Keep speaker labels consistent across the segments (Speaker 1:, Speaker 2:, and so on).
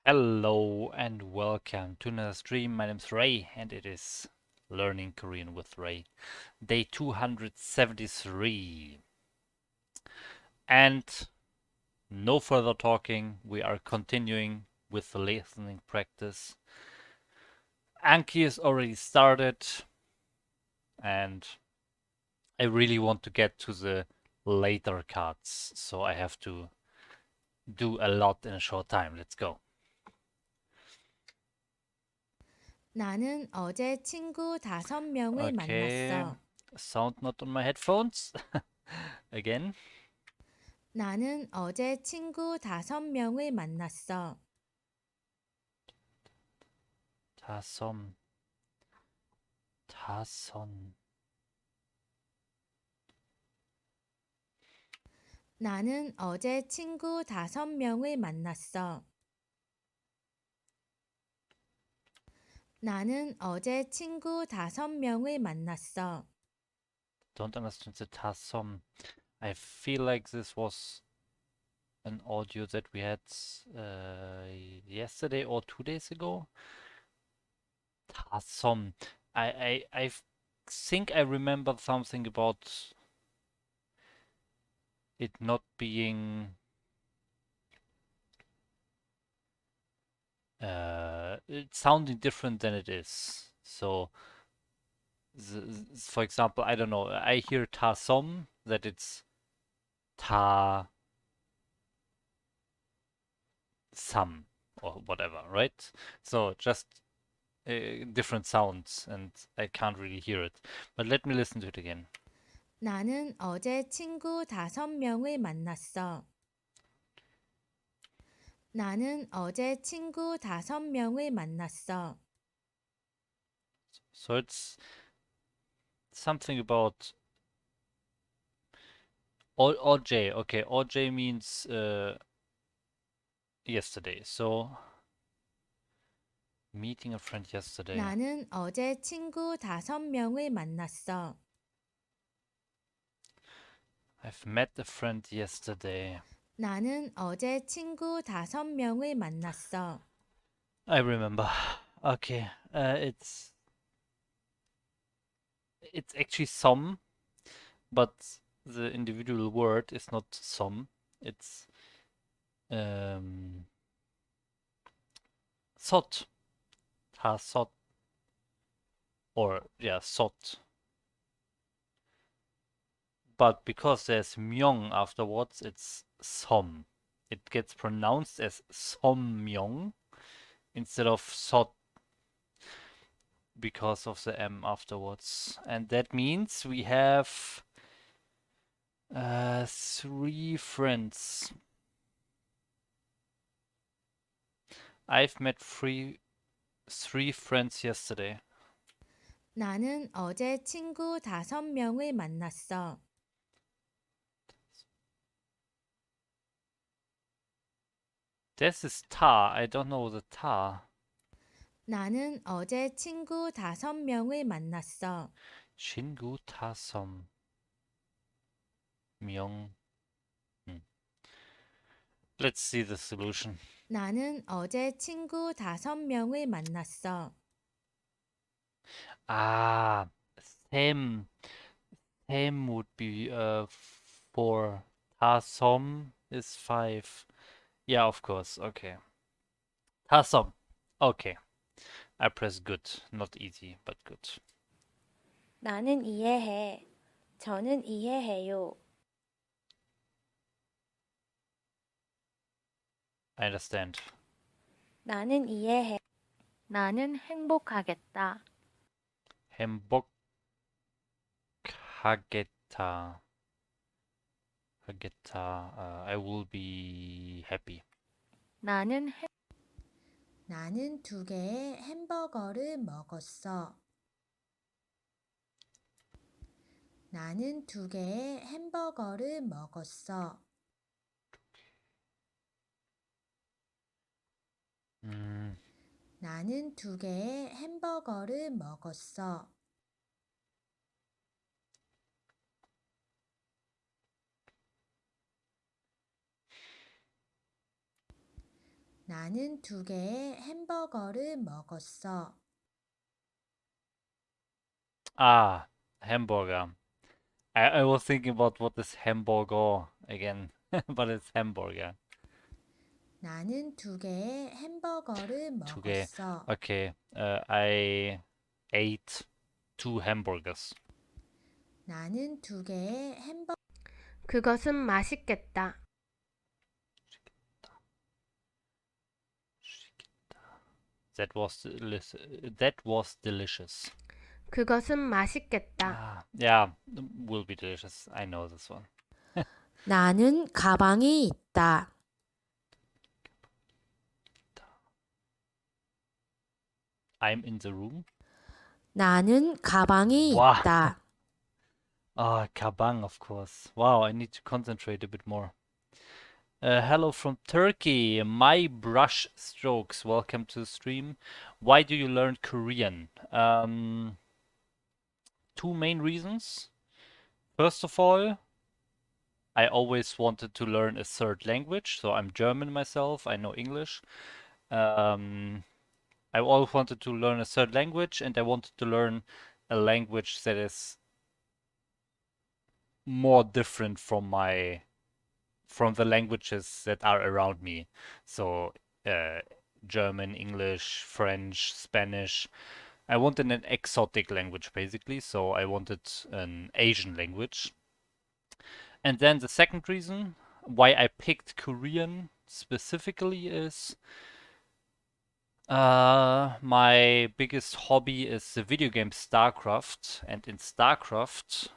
Speaker 1: Hello and welcome to another stream. My name's Ray and it is Learning Korean with Ray, day 273. And no further talking, we are continuing with the listening practice. Anki is already started and I really want to get to the later cards, so I have to do a lot in a short time. Let's go.
Speaker 2: 나는 어제 친구 5명을
Speaker 1: Okay,
Speaker 2: 만났어.
Speaker 1: sound not on my headphones. Again.
Speaker 2: 나는 어제 친구 5명을 만났어.
Speaker 1: 다섬, 다선,
Speaker 2: 나는 어제 친구 5명을 만났어. 나는 어제 친구 5명을 만났어.
Speaker 1: don't understand the tasom. I feel like this was an audio that we had yesterday or 2 days ago. Tasom. I think I remember something about it not being it sounding different than it is. So, for example, I don't know. I hear tasom that it's ta some or whatever, right? So just different sounds, and I can't really hear it. But let me listen to it again.
Speaker 2: 나는 어제 친구 5명을 만났어. 나는 어제 친구 5명을 만났어.
Speaker 1: So it's something about OJ. Okay, OJ means yesterday. So meeting a friend yesterday.
Speaker 2: 나는 어제 친구 5명을 만났어.
Speaker 1: I've met a friend yesterday.
Speaker 2: 나는 어제 친구 5명을 만났어.
Speaker 1: I remember. Okay, it's actually some, but the individual word is not some. It's sot, ha sot, or yeah, sot. But because there's myong afterwards, it's som. It gets pronounced as som myong instead of sot because of the m afterwards, and that means we have 3 friends. I've met three friends yesterday.
Speaker 2: 나는 어제 친구 5명을 만났어.
Speaker 1: This is ta. I don't know the ta.
Speaker 2: 나는 어제 친구 5명을 만났어.
Speaker 1: 친구 타섬 명. Let's see the solution.
Speaker 2: 나는 어제 친구 5명을 만났어.
Speaker 1: Ah, them. Them would be 4. Tasom is 5. Yeah, of course. Okay. Tasom. Okay. I press good. Not easy, but good.
Speaker 3: 나는 이해해. 저는 이해해요.
Speaker 1: I understand.
Speaker 3: 나는 이해해. 나는 행복하겠다.
Speaker 1: 행복하겠다. 하겠다. I will be happy.
Speaker 3: 나는
Speaker 2: 나는 2개의 햄버거를 먹었어. 나는 2개의 햄버거를 먹었어. 나는 2개의 햄버거를 먹었어. 나는 2개의 햄버거를 먹었어.
Speaker 1: Ah, hamburger. I was thinking about what is hamburger again, but it's hamburger.
Speaker 2: 나는 2개의 햄버거를
Speaker 1: 2개.
Speaker 2: 먹었어.
Speaker 1: Okay, I ate 2 hamburgers.
Speaker 2: 나는 2개의 햄버거
Speaker 3: 그것은 맛있겠다.
Speaker 1: That was delicious.
Speaker 3: 그것은 맛있겠다.
Speaker 1: Ah, yeah, will be delicious. I know this one.
Speaker 2: 나는 가방이 있다.
Speaker 1: I'm in the room.
Speaker 2: 나는 가방이
Speaker 1: Wow.
Speaker 2: 있다.
Speaker 1: Ah, kabang, of course. Wow, I need to concentrate a bit more. Hello from Turkey. My brush strokes. Welcome to the stream. Why do you learn Korean? Two main reasons. First of all, I always wanted to learn a third language. So I'm German myself. I know English. I always wanted to learn a third language, and I wanted to learn a language that is more different from the languages that are around me. So uh, German, English, French, Spanish. I wanted an exotic language basically, so I wanted an Asian language. And then the second reason why I picked Korean specifically is my biggest hobby is the video game StarCraft, and in StarCraft,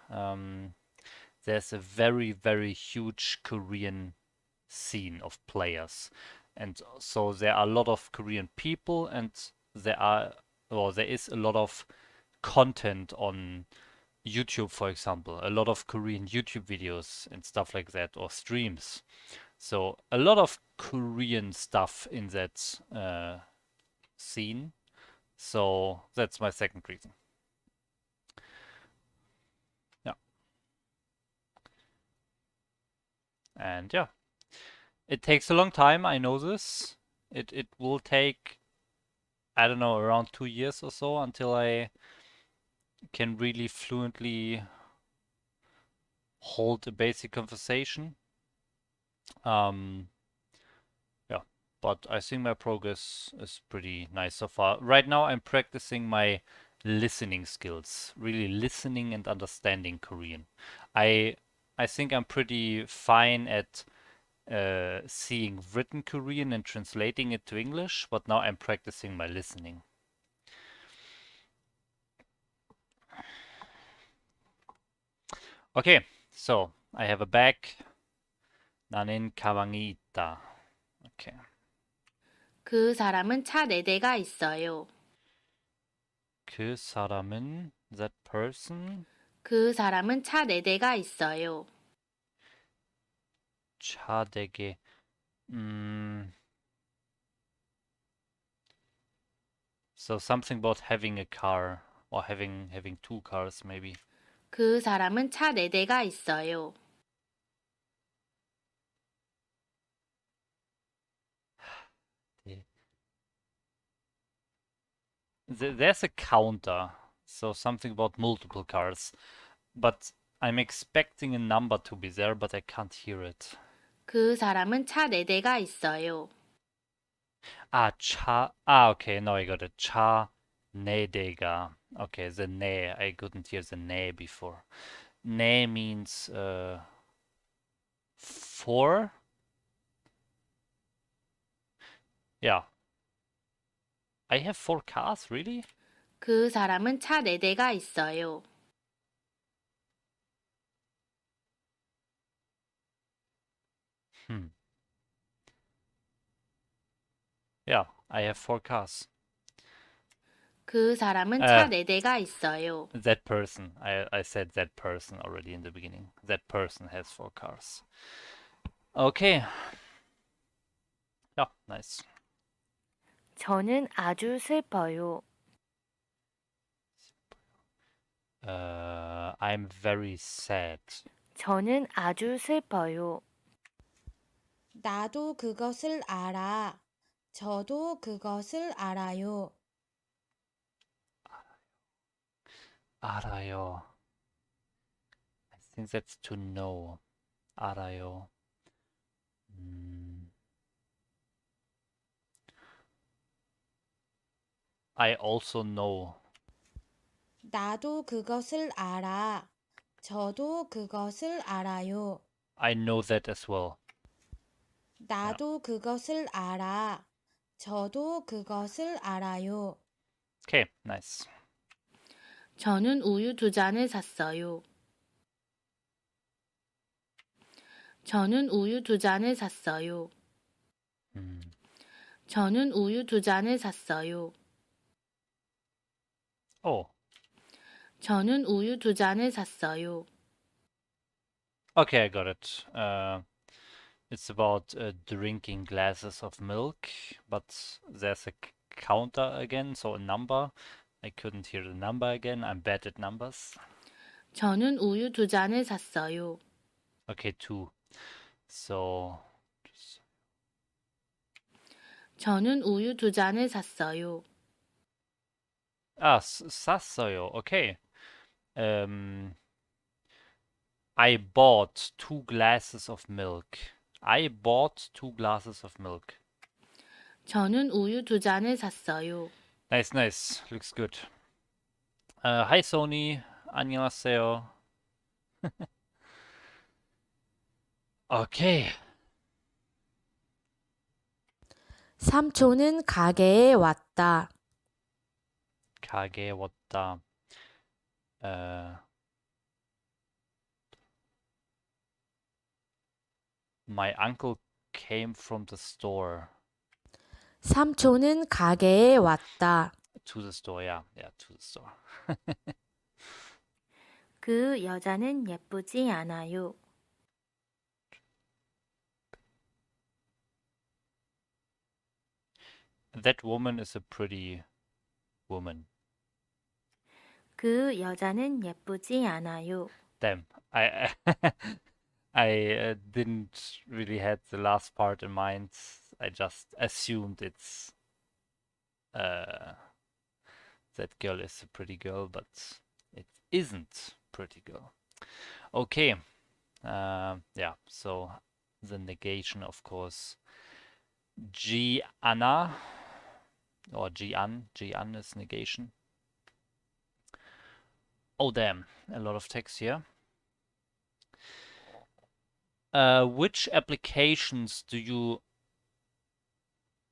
Speaker 1: there's a very, very huge Korean scene of players. And so there are a lot of Korean people, and there is a lot of content on YouTube, for example, a lot of Korean YouTube videos and stuff like that, or streams. So a lot of Korean stuff in that scene. So that's my second reason. Yeah. And yeah, it takes a long time. I know this. It will take, I don't know, around 2 years or so until I can really fluently hold a basic conversation. Yeah, but I think my progress is pretty nice so far. Right now, I'm practicing my listening skills, really listening and understanding Korean. I I think I'm pretty fine at seeing written Korean and translating it to English, but now I'm practicing my listening. Okay, so I have a bag. 나는 가방이 있다. Okay.
Speaker 3: 그 사람은 차 4대가 있어요.
Speaker 1: 그 사람은 that person
Speaker 3: 그 사람은 차 4대가 있어요.
Speaker 1: 차 되게 so something about having a car or having two cars maybe.
Speaker 3: 그 사람은 차 4대가 있어요.
Speaker 1: There's a counter, so something about multiple cars, but I'm expecting a number to be there, but I can't hear it.
Speaker 3: 그 사람은 차 4대가 있어요.
Speaker 1: Okay, now I got it. 차 네 대가. Okay, the ne, I couldn't hear the ne before. Ne means four. Yeah. I have 4 cars, really?
Speaker 3: 그 사람은 차 4대가 있어요.
Speaker 1: Yeah, I have 4 cars.
Speaker 3: 그 사람은 차 4대가 있어요.
Speaker 1: That person. I said that person already in the beginning. That person has 4 cars. Okay. Yeah, nice.
Speaker 3: 저는 아주 슬퍼요.
Speaker 1: I'm very sad.
Speaker 3: 저는 아주 슬퍼요.
Speaker 2: 나도 그것을 알아. 저도 그것을 알아요.
Speaker 1: 알아요. I think that's to know. 알아요. I also know.
Speaker 2: 나도 그것을 알아. 저도 그것을 알아요.
Speaker 1: I know that as well.
Speaker 2: 나도 그것을 알아. 저도 그것을 알아요.
Speaker 1: Okay, nice.
Speaker 3: 저는 우유 2잔을 샀어요. 저는 우유 2잔을 샀어요. 저는 우유 2잔을 샀어요.
Speaker 1: Oh,
Speaker 3: 저는 우유 2잔을 샀어요.
Speaker 1: okay, I got it. It's about drinking glasses of milk, but there's a counter again, so a number. I couldn't hear the number again. I'm bad at numbers.
Speaker 3: 저는 우유 2잔을 샀어요.
Speaker 1: Okay, two. So,
Speaker 3: 저는 우유 2잔을 샀어요.
Speaker 1: 샀어요. Okay. I bought 2 glasses of milk. I bought 2 glasses of milk.
Speaker 3: 저는 우유 2잔을 샀어요.
Speaker 1: Nice, nice. Looks good. Hi, Sony. 안녕하세요. Okay.
Speaker 2: 삼촌은 가게에 왔다.
Speaker 1: 가게에 왔다. My uncle came from the store.
Speaker 2: 삼촌은 가게에 왔다.
Speaker 1: To the store, yeah, to the store.
Speaker 3: 그 여자는 예쁘지 않아요.
Speaker 1: That woman is a pretty woman.
Speaker 3: 그 여자는 예쁘지 않아요.
Speaker 1: Damn, I I didn't really had the last part in mind. I just assumed it's that girl is a pretty girl, but it isn't pretty girl. Okay, yeah. So the negation, of course. Gianna or Gian is negation. Oh damn, a lot of text here. Which applications do you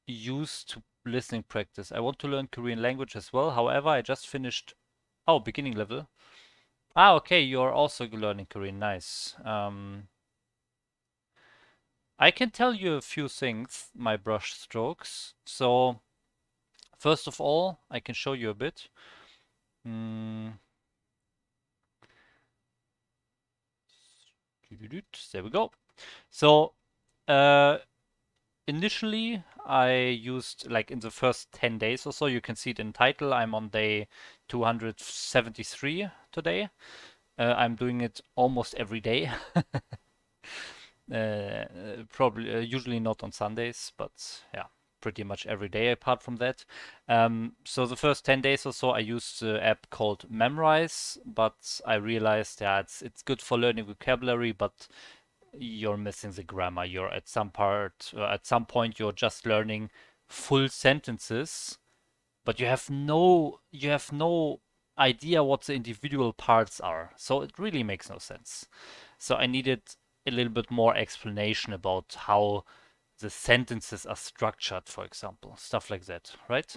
Speaker 1: use to listening practice? I want to learn Korean language as well. However, I just finished beginning level. Okay, you're also learning Korean. Nice. I can tell you a few things, my brush strokes. So, first of all, I can show you a bit. There we go. So, initially, I used, like in the first 10 days or so, you can see it in title, I'm on day 273 today. I'm doing it almost every day. Probably, usually not on Sundays, but yeah, pretty much every day apart from that. So the first 10 days or so, I used the app called MasterReY, but I realized that it's good for learning vocabulary, but you're missing the grammar. You're at some point, you're just learning full sentences, but you have no idea what the individual parts are. So it really makes no sense. So I needed a little bit more explanation about how the sentences are structured, for example, stuff like that, right?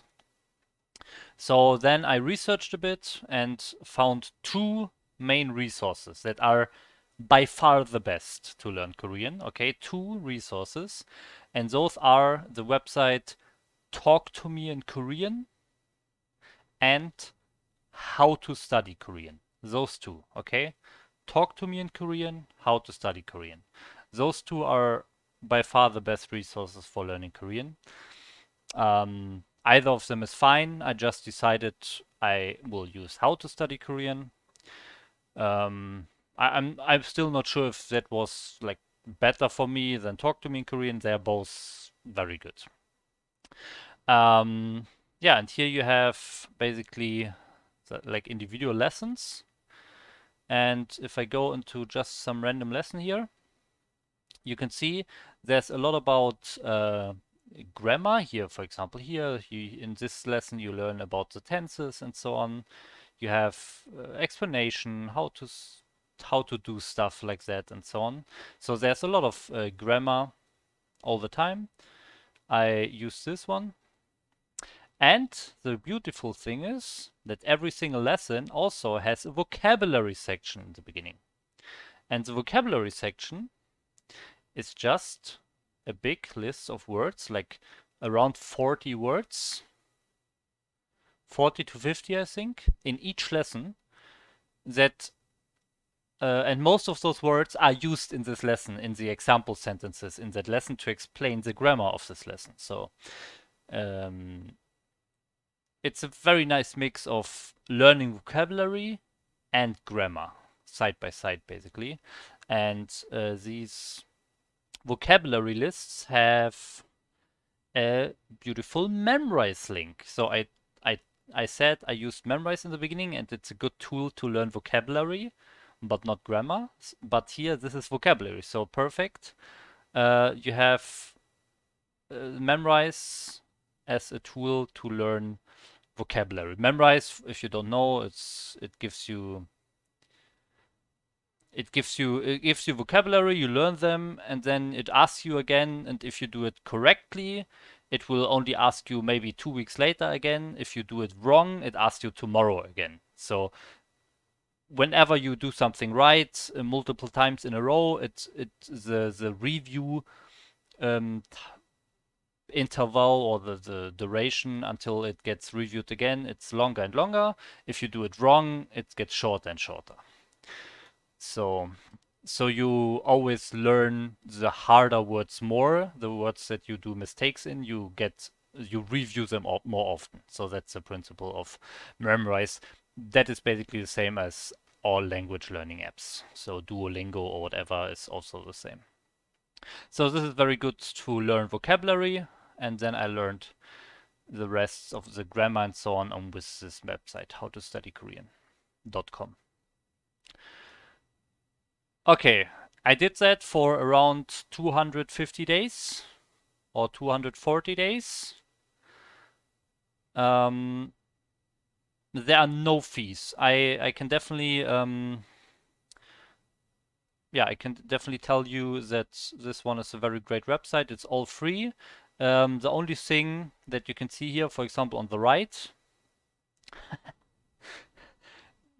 Speaker 1: So then I researched a bit and found 2 main resources that are by far the best to learn Korean. Okay, 2 resources, and those are the website Talk to Me in Korean and How to Study Korean. Those 2, okay? Talk to Me in Korean, How to Study Korean. Those 2 are by far the best resources for learning Korean. Either of them is fine. I just decided I will use How to Study Korean. I'm still not sure if that was like better for me than Talk to Me in Korean. They're both very good. Yeah, and here you have basically like individual lessons. And if I go into just some random lesson here, you can see there's a lot about grammar here. For example, here in this lesson you learn about the tenses and so on. You have explanation how to do stuff like that and so on. So there's a lot of grammar all the time. I use this one. And the beautiful thing is that every single lesson also has a vocabulary section in the beginning. And the vocabulary section is just a big list of words, like around 40 words, 40 to 50, I think, in each lesson that and most of those words are used in this lesson, in the example sentences in that lesson to explain the grammar of this lesson. So um, it's a very nice mix of learning vocabulary and grammar side by side, basically. And these vocabulary lists have a beautiful MemRise link. So I I said I used MemRise in the beginning, and it's a good tool to learn vocabulary, but not grammar. But here this is vocabulary, so perfect. You have MemRise as a tool to learn vocabulary. MemRise, if you don't know, it gives you vocabulary, you learn them, and then it asks you again, and if you do it correctly, it will only ask you maybe 2 weeks later again. If you do it wrong, it asks you tomorrow again. So whenever you do something right multiple times in a row, the review um, interval or the duration until it gets reviewed again, it's longer and longer. If you do it wrong, it gets shorter and shorter. So so you always learn the harder words more, the words that you do mistakes in, you review them more often. So that's the principle of memorize. That is basically the same as all language learning apps. So Duolingo or whatever is also the same. So this is very good to learn vocabulary, and then I learned the rest of the grammar and so on with this website, howtostudykorean.com. Okay, I did that for around 250 days or 240 days. There are no fees. I can definitely yeah, I can definitely tell you that this one is a very great website. It's all free. The only thing that you can see here, for example, on the right,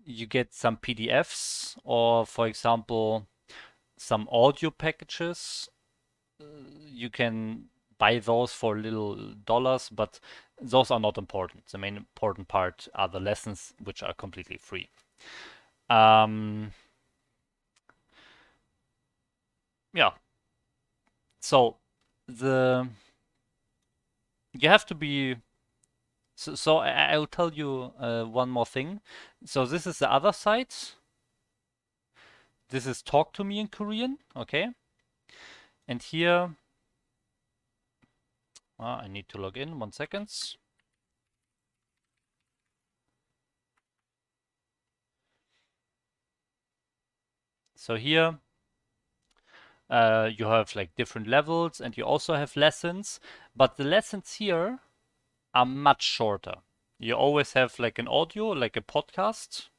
Speaker 1: you get some PDFs or, for example, some audio packages. You can buy those for little dollars, but those are not important. The main important part are the lessons, which are completely free. Um, yeah. So the you have to be. So I will tell you one more thing. So this is the other side. This is Talk to Me in Korean. Okay. And here, I need to log in. 1 second. So here you have like different levels, and you also have lessons, but the lessons here are much shorter. You always have like an audio, like a podcast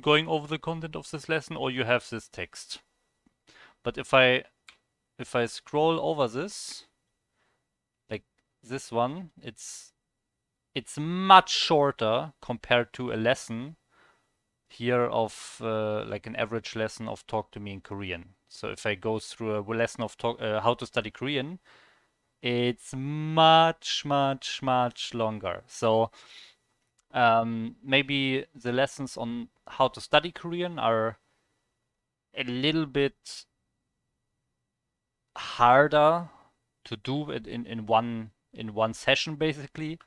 Speaker 1: going over the content of this lesson, or you have this text. But if I scroll over this, like this one, it's much shorter compared to a lesson here of like an average lesson of Talk to Me in Korean. So if I go through a lesson of how to study Korean, it's much, much, much longer. So maybe the lessons on how to study Korean are a little bit harder to do it in one session, basically,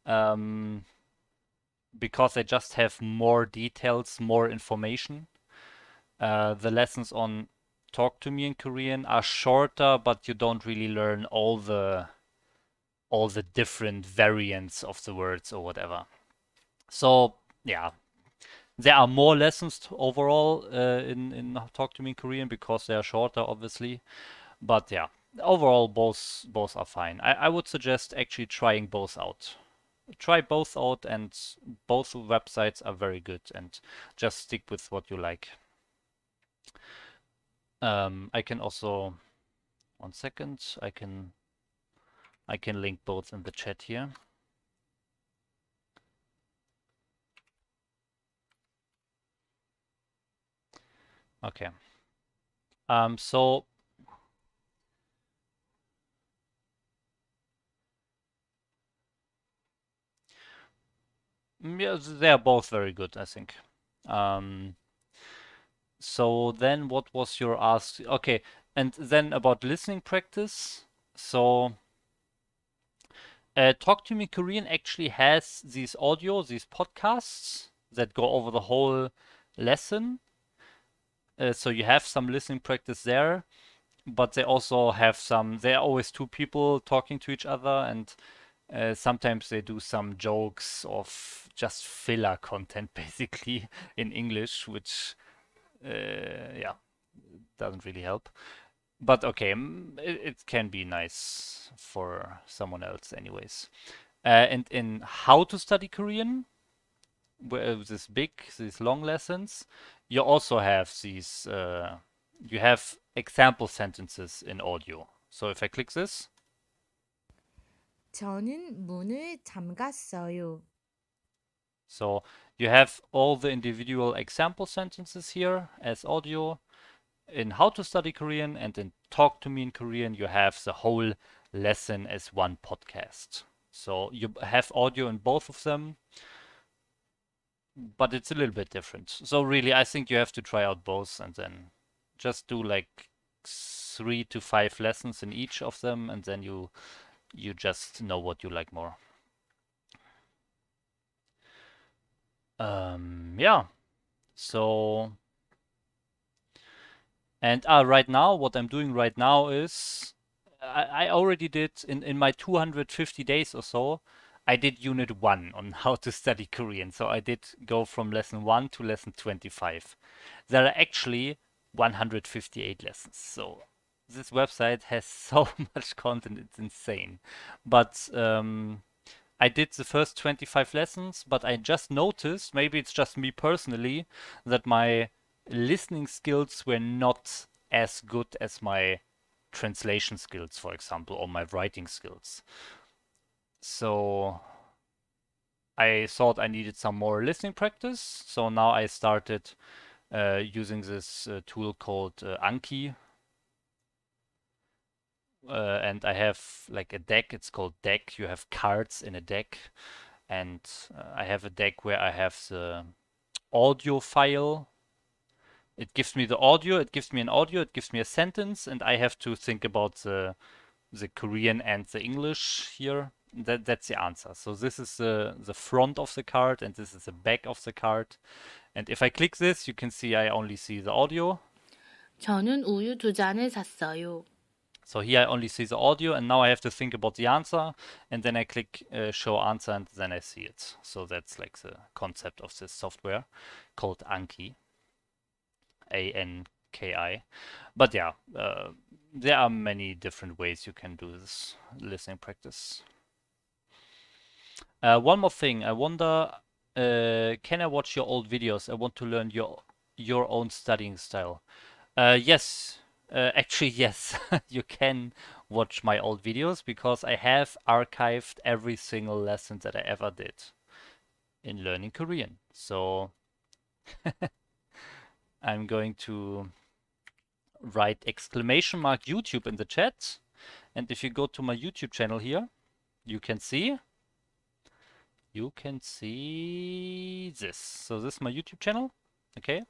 Speaker 1: um, because they just have more details, more information. The lessons on Talk to Me in Korean are shorter, but you don't really learn all the different variants of the words or whatever. So yeah, there are more lessons overall in Talk to Me in Korean because they are shorter, obviously. But yeah, overall both are fine. I would suggest actually trying both out. Try both out, and both websites are very good. And just stick with what you like. I can also, 1 second, I can link both in the chat here. Okay. So yeah, they are both very good, I think. So then what was your ask? Okay, and then about listening practice. So Talk to Me Korean actually has these podcasts that go over the whole lesson. So you have some listening practice there, but they also have some. There are always two people talking to each other, and sometimes they do some jokes of just filler content, basically in English, which yeah, doesn't really help. But okay, it can be nice for someone else, anyways. And in How to Study Korean, where these long lessons, you also have these. You have example sentences in audio. So if I click this,
Speaker 2: 저는 문을 잠갔어요.
Speaker 1: so you have all the individual example sentences here as audio. In How to Study Korean and in Talk to Me in Korean, you have the whole lesson as one podcast. So you have audio in both of them, but it's a little bit different. So really, I think you have to try out both and then just do like 3 to 5 lessons in each of them, and then you just know what you like more. Yeah. So and right now, what I'm doing right now is I already did in my 250 days or so. I did unit 1 on how to study Korean. So I did go from lesson 1 to lesson 25. There are actually 158 lessons. So this website has so much content, it's insane. But I did the first 25 lessons, but I just noticed, maybe it's just me personally, that my listening skills were not as good as my translation skills, for example, or my writing skills. So I thought I needed some more listening practice. So now I started using this tool called Anki. And I have like a deck, it's called deck. You have cards in a deck. And I have a deck where I have the audio file. It gives me the audio, it gives me an audio, it gives me a sentence, and I have to think about the Korean and the English here. That's the answer. So this is the front of the card, and this is the back of the card. And if I click this, you can see I only see the audio.
Speaker 3: 저는 우유 2잔을 샀어요.
Speaker 1: So here I only see the audio, and now I have to think about the answer, and then I click show answer, and then I see it. So that's like the concept of this software called Anki, Anki. But yeah, there are many different ways you can do this listening practice. One more thing, I wonder, can I watch your old videos? I want to learn your own studying style. Yes, actually, yes, you can watch my old videos because I have archived every single lesson that I ever did in learning Korean. So I'm going to write exclamation mark YouTube in the chat. And if you go to my YouTube channel here, you can see this. So this is my YouTube channel. Okay.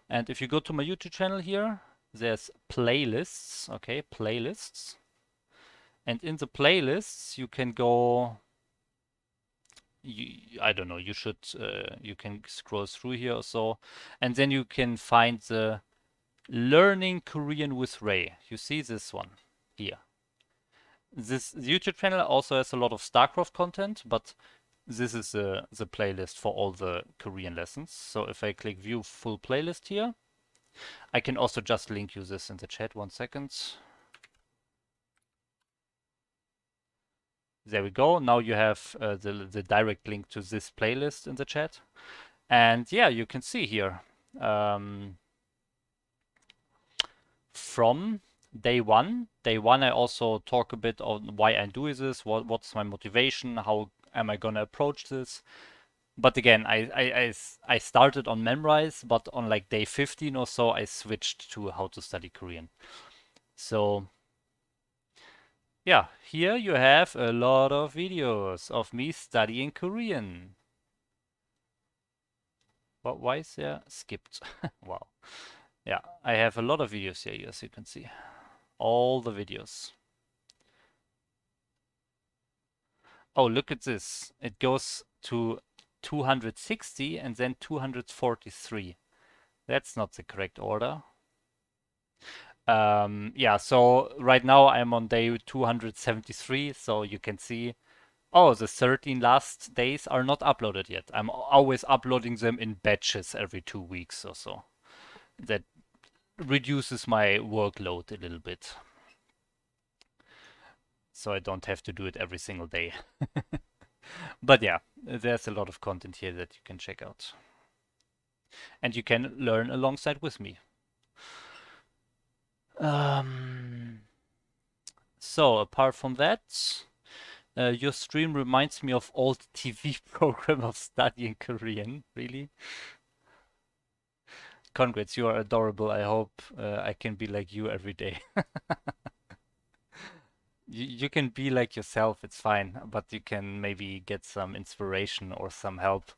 Speaker 1: And if you go to my YouTube channel here, there's playlists. Okay, playlists. And in the playlists, you can go. I don't know. You should. You can scroll through here or so, and then you can find the Learning Korean with Ray. You see this one here. This YouTube channel also has a lot of StarCraft content, but this is the playlist for all the Korean lessons. So if I click view full playlist here, I can also just link you this in the chat. 1 second. There we go. Now you have the direct link to this playlist in the chat. And yeah, you can see here from day one. Day one, I also talk a bit on why I'm doing this, what's my motivation, how am I gonna approach this. But again, I started on MemRise, but on like day 15 or so, I switched to how to study Korean. So yeah, here you have a lot of videos of me studying Korean. Why is there skipped? Wow. Yeah, I have a lot of videos here, as you can see. All the videos. Oh, look at this. It goes to 260 and then 243. That's not the correct order. Yeah, so right now I'm on day 273, so you can see, oh, the 13 last days are not uploaded yet. I'm always uploading them in batches every 2 weeks or so. That reduces my workload a little bit. So I don't have to do it every single day. But yeah, there's a lot of content here that you can check out. And you can learn alongside with me. So apart from that, your stream reminds me of old TV program of studying Korean. Really? Congrats, you are adorable. I hope I can be like you every day. You can be like yourself, it's fine, but you can maybe get some inspiration or some help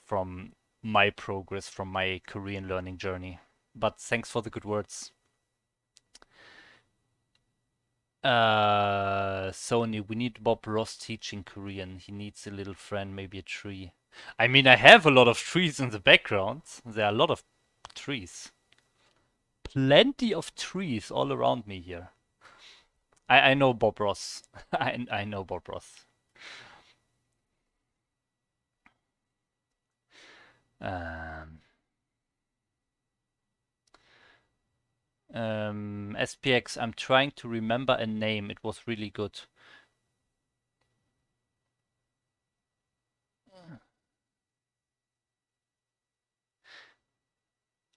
Speaker 1: from my progress, from my Korean learning journey. But thanks for the good words. Sony, we need Bob Ross teaching Korean. He needs a little friend, maybe a tree. I mean, I have a lot of trees in the background. There are a lot of trees. Plenty of trees all around me here. I know Bob Ross. I know Bob Ross. SPX, I'm trying to remember a name. It was really good.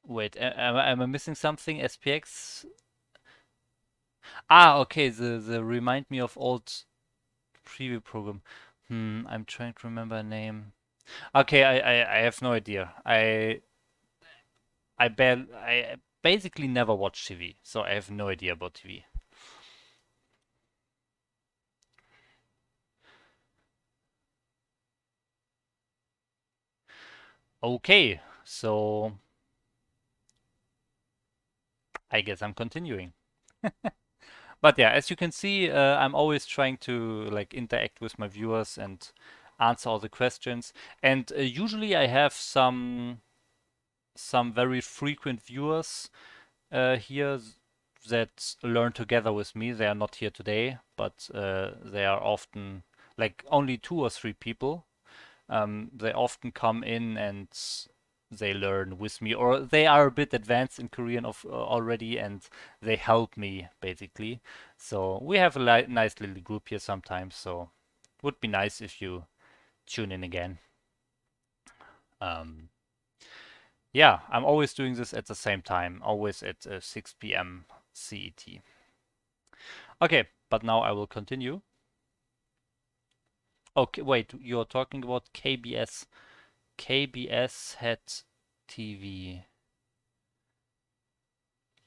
Speaker 1: Wait, am I missing something? SPX? Ah, okay. The remind me of old preview program. I'm trying to remember a name. Okay, I have no idea. I basically never watch TV, so I have no idea about TV. Okay, so I guess I'm continuing. But yeah, as you can see, I'm always trying to like interact with my viewers and answer all the questions. And usually I have some very frequent viewers here that learn together with me. They are not here today, but they are often like only 2 or 3 people. They often come in and they learn with me, or they are a bit advanced in Korean already, and they help me basically. So we have a nice little group here sometimes. So would be nice if you tune in again. Um, yeah, I'm always doing this at the same time, always at 6 p.m. CET. Okay, but now I will continue. Okay, wait, you're talking about KBS. KBS had TV.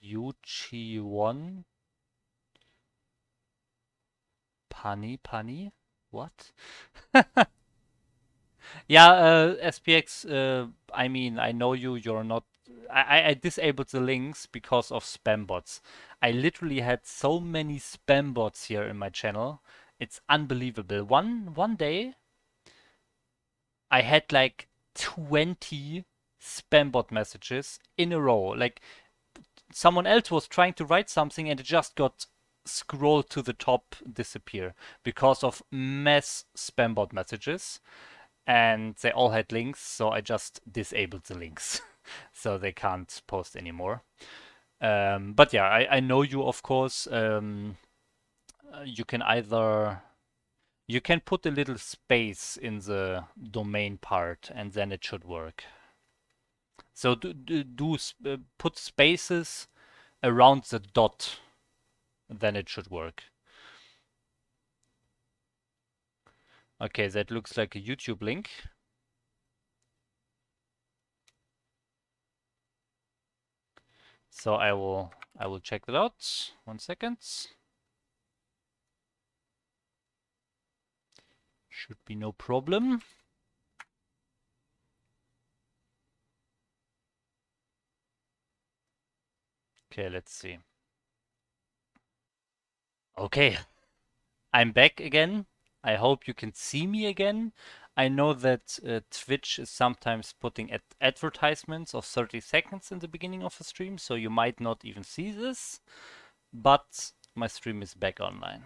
Speaker 1: Yuchi1? Pani? What? Yeah, SPX, I mean, I know you're not. I disabled the links because of spam bots. I literally had so many spam bots here in my channel. It's unbelievable. One day, I had like 20 spam bot messages in a row. Like someone else was trying to write something and it just got scroll to the top disappear because of mass spam bot messages, and they all had links, so I just disabled the links so they can't post anymore. But yeah, I know you, of course. You can either you can put a little space in the domain part, and then it should work. So put spaces around the dot, then it should work. Okay, that looks like a YouTube link. So I will check that out. 1 second. Should be no problem. Okay, let's see. Okay, I'm back again. I hope you can see me again. I know that Twitch is sometimes putting advertisements of 30 seconds in the beginning of a stream, so you might not even see this, but my stream is back online.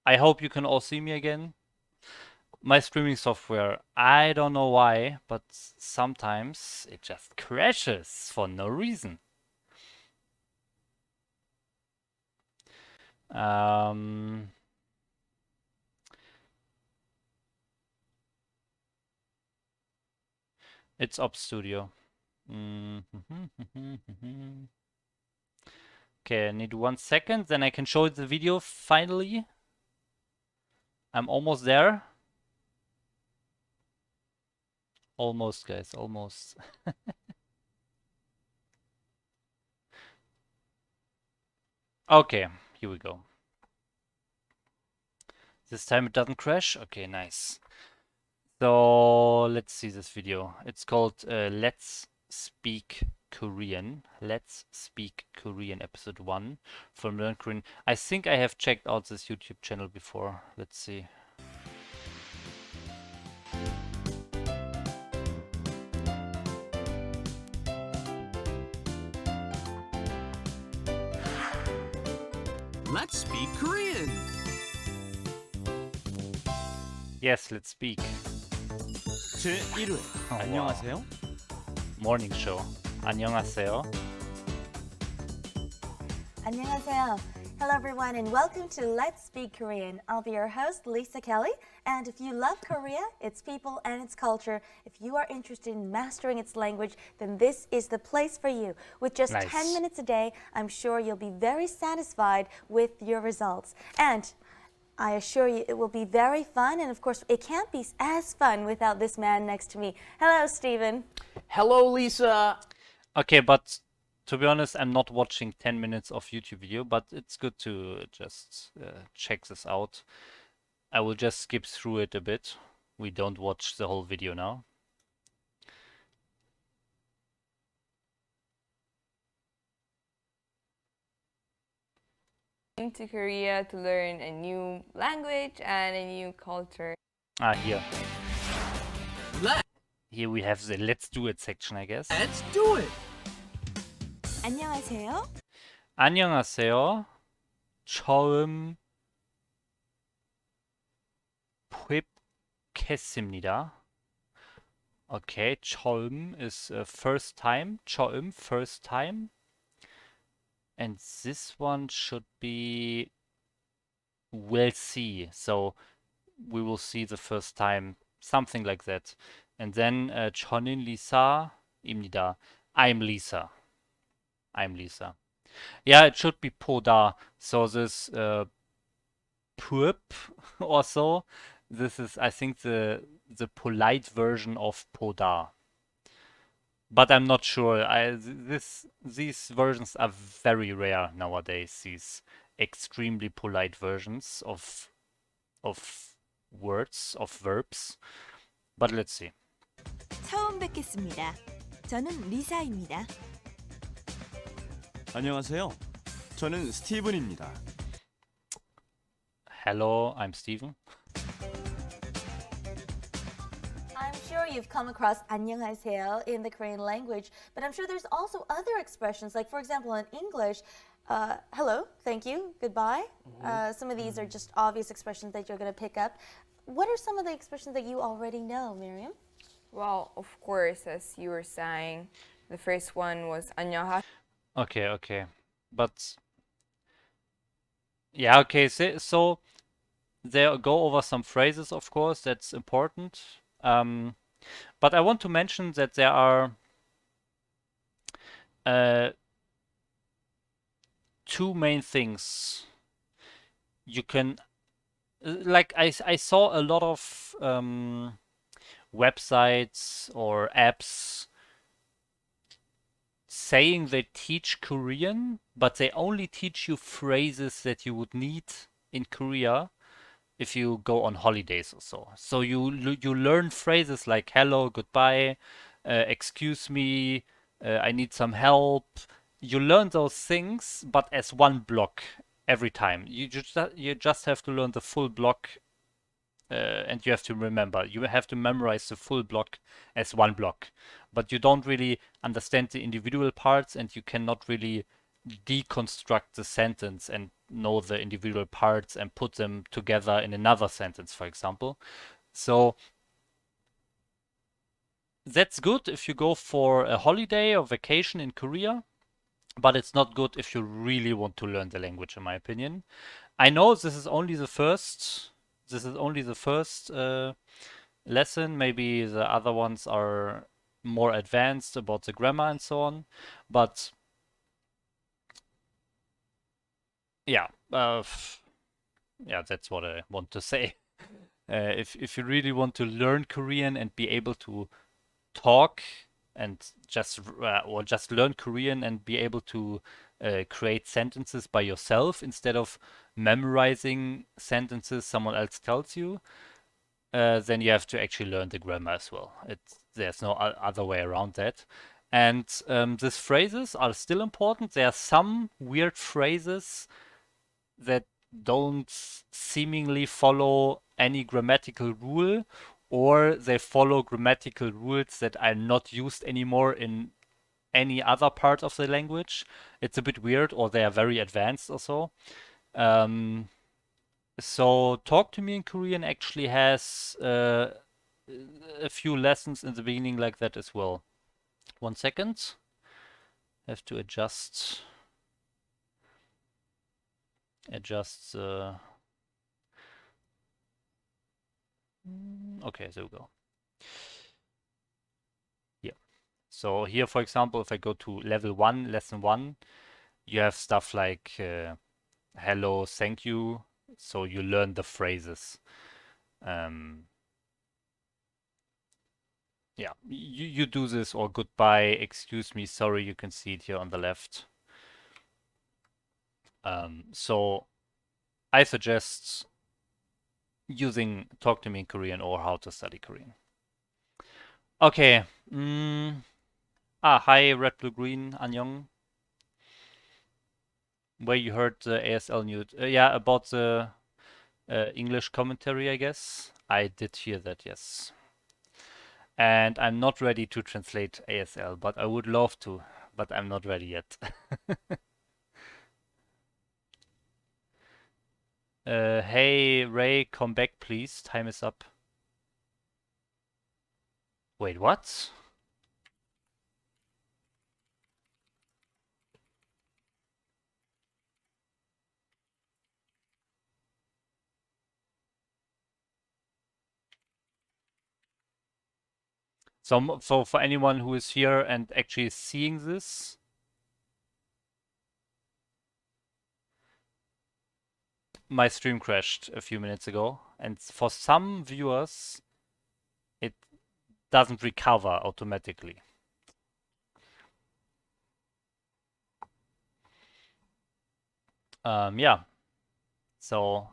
Speaker 1: I hope you can all see me again. My streaming software, I don't know why, but sometimes it just crashes for no reason. It's Op Studio. Okay, I need 1 second, then I can show the video finally. I'm almost there. Almost, guys, almost. Okay, here we go. This time it doesn't crash. Okay, nice. So let's see this video. It's called Let's Speak Korean. Let's Speak Korean episode 1 from Learn Korean. I think I have checked out this YouTube channel before. Let's see.
Speaker 4: Let's speak Korean.
Speaker 1: Yes, let's speak.
Speaker 4: 제1회
Speaker 1: wow.
Speaker 4: 안녕하세요.
Speaker 1: Morning show. 안녕하세요.
Speaker 5: 안녕하세요. Hello everyone and welcome to Let's Speak Korean. I'll be your host, Lisa Kelly. And if you love Korea, its people and its culture, if you are interested in mastering its language, then this is the place for you. With just
Speaker 1: Nice.
Speaker 5: 10 minutes a day, I'm sure you'll be very satisfied with your results. And I assure you it will be very fun, and of course it can't be as fun without this man next to me. Hello, Stephen.
Speaker 4: Hello, Lisa.
Speaker 1: Okay, but to be honest, I'm not watching 10 minutes of YouTube video, but it's good to just check this out. I will just skip through it a bit. We don't watch the whole video now.
Speaker 6: To Korea to learn a new language and a new culture.
Speaker 1: Here.
Speaker 4: Let's
Speaker 1: Here we have the Let's Do It section, I guess.
Speaker 4: do it.
Speaker 2: 안녕하세요.
Speaker 1: 안녕하세요. 처음 뵙겠습니다. Okay, 처음 is first time. 처음, first time. And this one should be we'll see. So we will see the first time, something like that. And then 저는 리사입니다. I'm Lisa. I'm Lisa. Yeah, it should be 보다. So this poop or so. This is, I think, the polite version of 보다. But I'm not sure. These versions are very rare nowadays. These extremely polite versions of words, of verbs. But let's see.
Speaker 2: 처음 뵙겠습니다. 저는 리사입니다.
Speaker 7: 안녕하세요. 저는 스티븐입니다.
Speaker 1: Hello, I'm Steven.
Speaker 5: I'm sure you've come across 안녕하세요 in the Korean language, but I'm sure there's also other expressions. Like, for example, in English, hello, thank you, goodbye. Some of these are just obvious expressions that you're going to pick up. What are some of the expressions that you already know, Miriam?
Speaker 6: Well, of course, as you were saying, the first one was 안녕하세요.
Speaker 1: Okay. But yeah, okay. So there go over some phrases, of course. That's important. But I want to mention that there are two main things you can like. I saw a lot of websites or apps saying they teach Korean, but they only teach you phrases that you would need in Korea if you go on holidays or so. So you learn phrases like hello, goodbye, excuse me, I need some help. You learn those things, but as one block every time. You just have to learn the full block, and you have to remember. You have to memorize the full block as one block, but you don't really understand the individual parts, and you cannot really deconstruct the sentence and know the individual parts and put them together in another sentence, for example. So that's good if you go for a holiday or vacation in Korea, but it's not good if you really want to learn the language, in my opinion. I know this is only the first. This is only the first lesson. Maybe the other ones are more advanced about the grammar and so on, but yeah, yeah, that's what I want to say. If you really want to learn Korean and be able to talk and just or just learn Korean and be able to create sentences by yourself instead of memorizing sentences someone else tells you, then you have to actually learn the grammar as well. There's no other way around that. And these phrases are still important. There are some weird phrases that don't seemingly follow any grammatical rule, or they follow grammatical rules that are not used anymore in any other part of the language. It's a bit weird, or they are very advanced or so. So Talk to Me in Korean actually has a few lessons in the beginning like that as well. 1 second. Have to adjust okay, there we go. Here. So here, for example, if I go to level 1, lesson 1, you have stuff like hello, thank you. So you learn the phrases. Yeah, you do this, or goodbye, excuse me, sorry, you can see it here on the left. So I suggest using Talk to Me in Korean or How to Study Korean. Okay. Hi, Red, Blue, Green, Annyeong. Where you heard the ASL news. Yeah, about the English commentary, I guess. I did hear that, yes. And I'm not ready to translate ASL, but I would love to, but I'm not ready yet. Hey, Ray, come back, please. Time is up. Wait, what? So for anyone who is here and actually seeing this, my stream crashed a few minutes ago, and for some viewers, it doesn't recover automatically. Yeah. So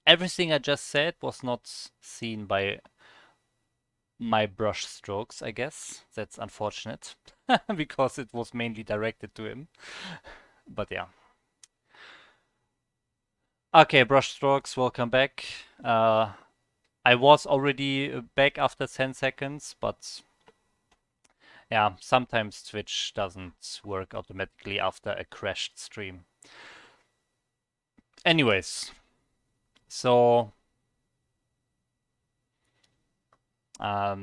Speaker 1: everything I just said was not seen by my brush strokes, I guess. That's unfortunate because it was mainly directed to him. But yeah. Okay, brush strokes, welcome back. I was already back after 10 seconds, but yeah, sometimes Twitch doesn't work automatically after a crashed stream. Anyways, so yeah,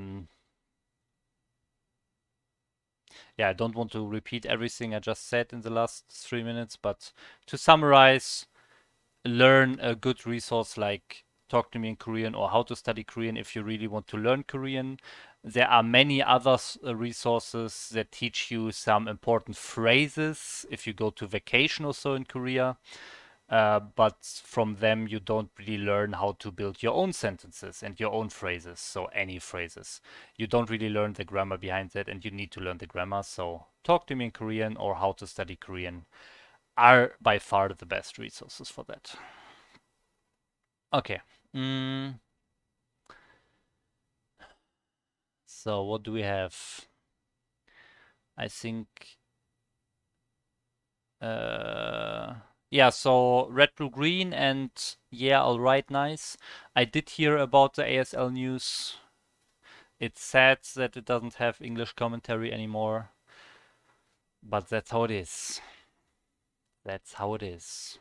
Speaker 1: I don't want to repeat everything I just said in the last 3 minutes, but to summarize, learn a good resource like Talk to Me in Korean or How to Study Korean if you really want to learn Korean. There are many other resources that teach you some important phrases if you go to vacation or so in Korea. But from them, you don't really learn how to build your own sentences and your own phrases. So, any phrases. You don't really learn the grammar behind that, and you need to learn the grammar. So, Talk to Me in Korean or How to Study Korean are by far the best resources for that. Okay. So, what do we have? I think. Yeah, so red, blue, green, and yeah, all right, nice. I did hear about the ASL news. It's sad that it doesn't have English commentary anymore, but that's how it is. That's how it is.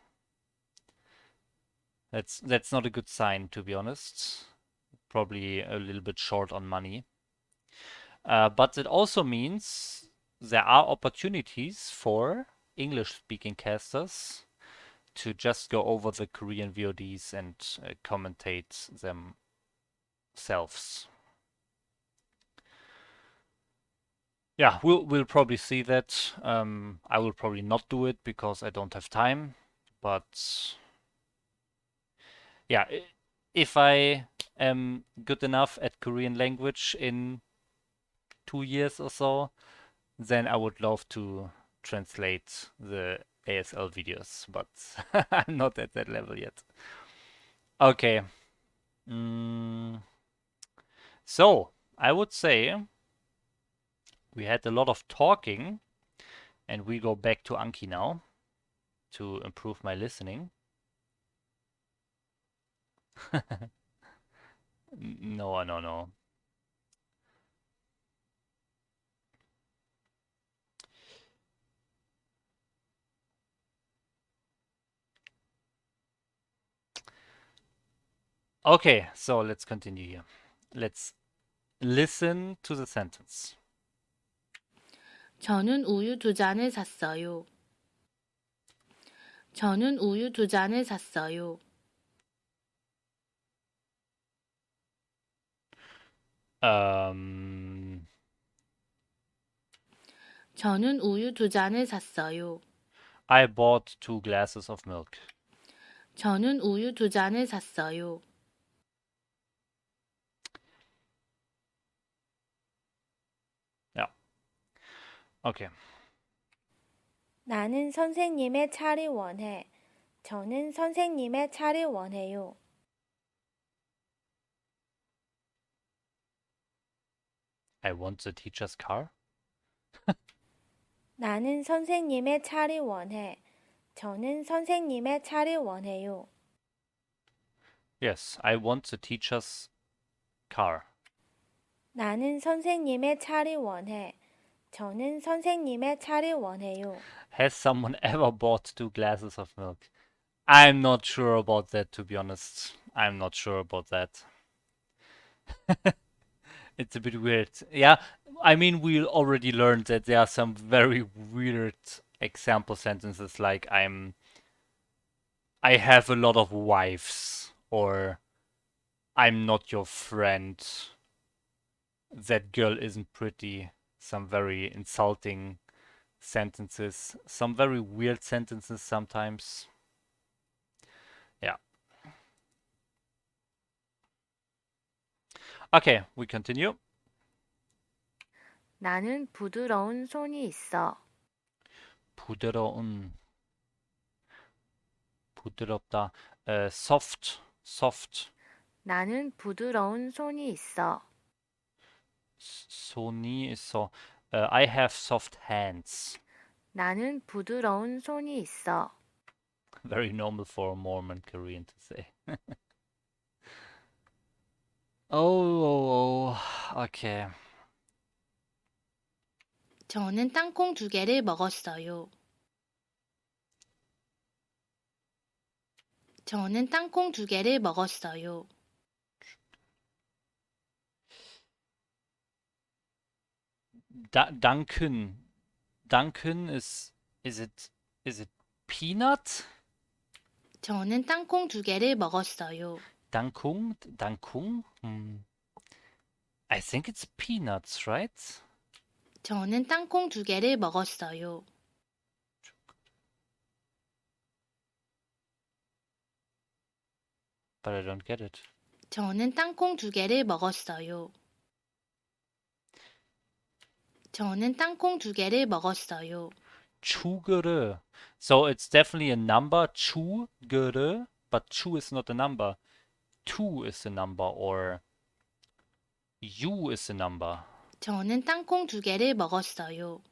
Speaker 1: That's not a good sign, to be honest. Probably a little bit short on money. But it also means there are opportunities for English-speaking casters to just go over the Korean VODs and commentate themselves. Yeah, we'll probably see that. I will probably not do it because I don't have time. But yeah, if I am good enough at Korean language in 2 years or so, then I would love to translate the ASL videos, but I'm not at that level yet. Okay. So, I would say we had a lot of talking, and we go back to Anki now to improve my listening. No, no, no. Okay, so let's continue here. Let's listen to the sentence.
Speaker 3: 저는 우유 2잔을 샀어요. 저는 우유 2잔을 샀어요. 저는 우유 2잔을 샀어요.
Speaker 1: I bought 2 glasses of milk.
Speaker 3: 저는 우유 2잔을 샀어요.
Speaker 1: Yeah. Okay.
Speaker 2: 나는 선생님의 차를 원해. 저는 선생님의 차를 원해요.
Speaker 1: I want the teacher's car.
Speaker 2: 나는 선생님의 차를 원해. 저는 선생님의 차를 원해요.
Speaker 1: Yes, I want the teacher's car.
Speaker 2: 나는 선생님의 차를 원해. 저는 선생님의 차를 원해요.
Speaker 1: Has someone ever bought 2 glasses of milk? I'm not sure about that, to be honest. I'm not sure about that. It's a bit weird. Yeah, I mean, we already learned that there are some very weird example sentences like I have a lot of wives, or I'm not your friend. That girl isn't pretty. Some very insulting sentences, some very weird sentences sometimes. Yeah. Okay, we continue.
Speaker 2: 나는 부드러운 손이 있어.
Speaker 1: 부드럽다. Soft.
Speaker 2: 나는 부드러운 손이 있어.
Speaker 1: 손이 있어. I have soft hands.
Speaker 2: 나는 부드러운 손이 있어.
Speaker 1: Very normal for a Mormon Korean to say. Okay.
Speaker 3: 저는 땅콩 2개를 먹었어요. 저는 땅콩 2개를 먹었어요.
Speaker 1: Duncan. Duncan is it peanut?
Speaker 3: 저는 땅콩 2개를 먹었어요.
Speaker 1: Dankung? Dankung? I think it's peanuts, right?
Speaker 3: 저는 땅콩 2개를 먹었어요.
Speaker 1: But I don't get it.
Speaker 3: 저는 땅콩 2개를 먹었어요. 저는 땅콩 2개를 먹었어요.
Speaker 1: Chugere. So it's definitely a number, chugere, but chu is not a number. Two is the number, or you is the number.
Speaker 3: 저는 땅콩 2개를 먹었어요.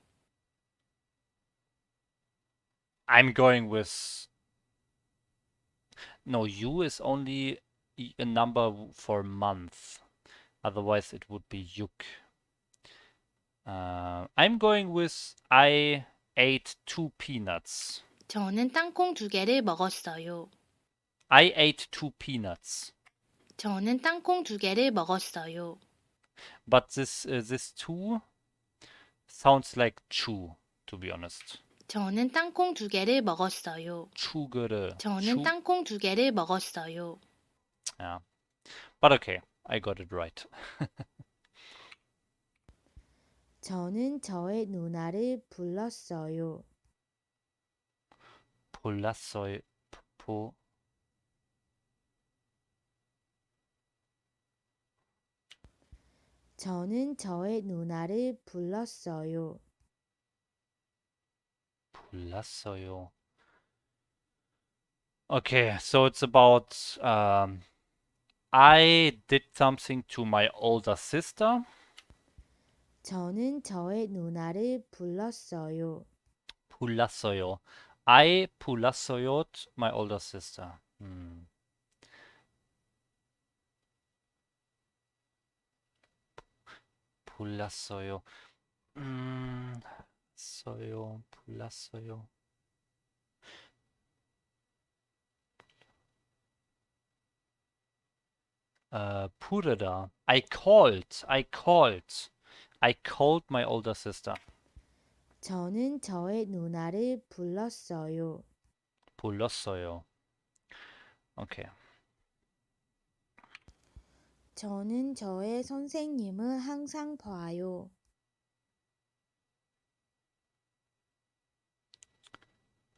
Speaker 1: I'm going with... No, you is only a number for month. Otherwise it would be yuk. I'm going with I ate 2 peanuts.
Speaker 3: 저는 땅콩 2개를 먹었어요.
Speaker 1: I ate 2 peanuts.
Speaker 3: 저는 땅콩 2개를 먹었어요.
Speaker 1: But this 2 sounds like chew, to be honest.
Speaker 3: 저는 땅콩 2개를 먹었어요.
Speaker 1: Chugere.
Speaker 3: 저는 땅콩 2개를 먹었어요.
Speaker 1: Yeah. But okay, I got it right.
Speaker 2: 저는 저의 누나를 불렀어요.
Speaker 1: 불렀어요.
Speaker 2: 저는 저의 누나를 불렀어요.
Speaker 1: 불렀어요. Okay, so it's about I did something to my older sister.
Speaker 2: 저는 저의 누나를 불렀어요.
Speaker 1: 불렀어요. I 불렀어요 my older sister. 불렀어요. 불렀어요. 부르다. I called my older sister.
Speaker 2: 저는 저의 누나를 불렀어요.
Speaker 1: 불렀어요. Okay.
Speaker 2: 저는 저의 선생님을 항상 봐요.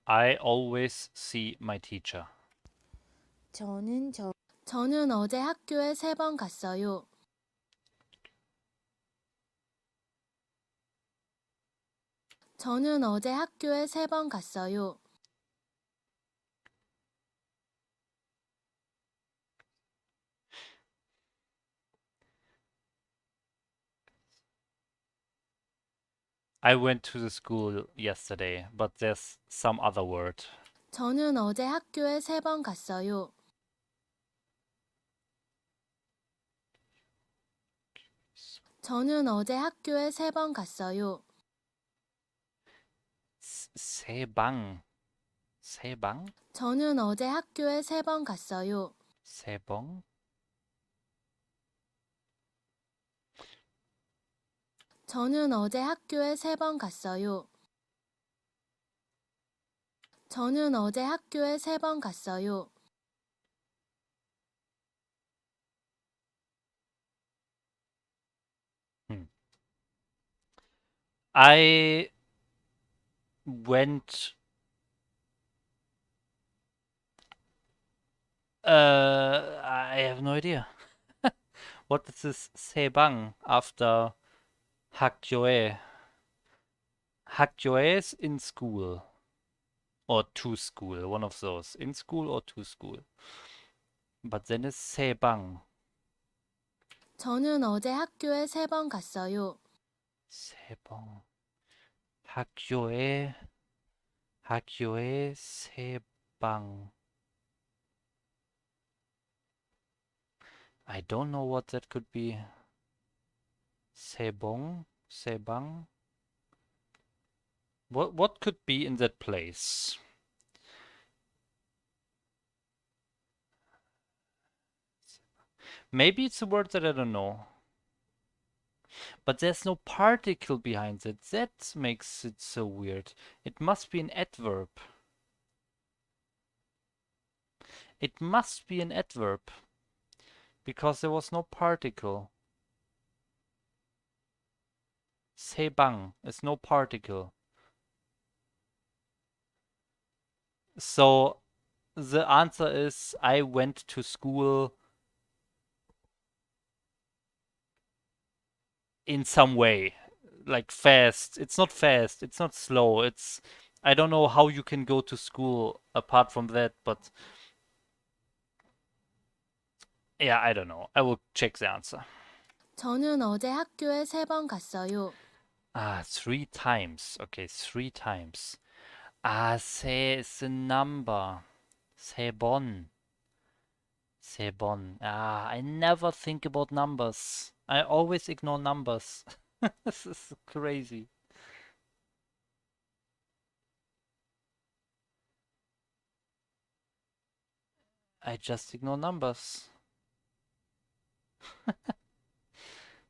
Speaker 1: I always see my teacher.
Speaker 3: 저는 어제 학교에 3번 갔어요. 저는 어제 학교에 3번 갔어요.
Speaker 1: I went to the school yesterday, but there's some other word.
Speaker 3: 저는 어제 학교에 3번 갔어요. 저는 어제 학교에 3번 갔어요.
Speaker 1: 세방.
Speaker 3: 저는 어제 학교에 3번 갔어요.
Speaker 1: 세봉.
Speaker 3: 저는 어제 학교에 3번 갔어요. 저는 어제 학교에 3번 갔어요.
Speaker 1: I went I have no idea. What is this sebang after hakjoe? Hakjoe is in school or to school, one of those. In school or to school. But then it's sebang.
Speaker 3: 저는 어제 학교에 3번 갔어요.
Speaker 1: 세봉. 학교에 세방. I don't know what that could be. Sebong? Sebang? What could be in that place? Maybe it's a word that I don't know. But there's no particle behind it. That makes it so weird. It must be an adverb. It must be an adverb. Because there was no particle. Sebang is no particle. So the answer is I went to school in some way. Like fast. It's not fast. It's not slow. It's I don't know how you can go to school apart from that, but yeah, I don't know. I will check the answer.
Speaker 3: 저는 어제 학교에 3번 갔어요.
Speaker 1: Ah, 3 times. Okay, 3 times. Se is a number. 세번. 세번. I never think about numbers. I always ignore numbers. This is crazy. I just ignore numbers.